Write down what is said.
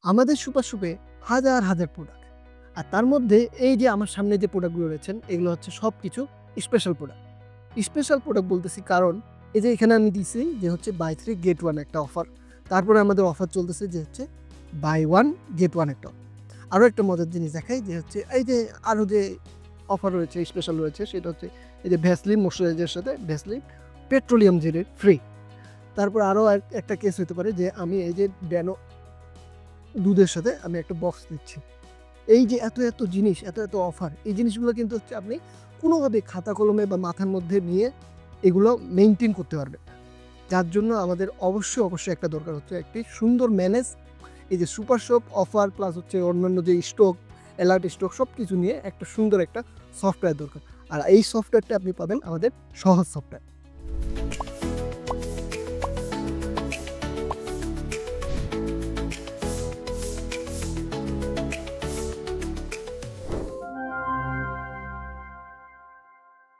আমাদের সুপার শপে হাজার হাজার প্রোডাক্ট। আর তার মধ্যে এই যে আমার সামনে যে প্রোডাক্টগুলো রয়েছেন এগুলো হচ্ছে সব কিছু স্পেশাল প্রোডাক্ট। স্পেশাল প্রোডাক্ট বলতেছি কারণ এই যে এখানে আমি দিছি যে হচ্ছে বাই 3 গেট 1 একটা অফার। তারপরে আমাদের অফার চলতেছে যে হচ্ছে বাই 1 গেট 1 একটা। আরও একটা মজার জিনিস দেখাই যে হচ্ছে এই যে আরও যে অফার রয়েছে স্পেশাল রয়েছে সেটা হচ্ছে এই যে ভ্যাসলিন ময়শ্চারাইজারের সাথে ভ্যাসলিন পেট্রোলিয়াম জেলের ফ্রি। তারপর আরও একটা কেস হতে পারে যে আমি এই যে ড্যানো দুধের সাথে আমি একটা বক্স দিচ্ছি। এই যে এত জিনিস, এত অফার, এই জিনিসগুলো কিন্তু হচ্ছে আপনি কোনোভাবে খাতা কলমে বা মাথার মধ্যে নিয়ে এগুলো মেইনটেইন করতে পারবেন। যার জন্য আমাদের অবশ্যই একটা দরকার হচ্ছে একটি সুন্দর ম্যানেজ এই যে সুপার শপ অফার প্লাস হচ্ছে অন্যান্য যে স্টক, অ্যালার্ট স্টক সবকিছু নিয়ে একটা সুন্দর একটা সফটওয়্যার দরকার। আর এই সফটওয়্যারটা আপনি পাবেন আমাদের সহজ সফটওয়্যার।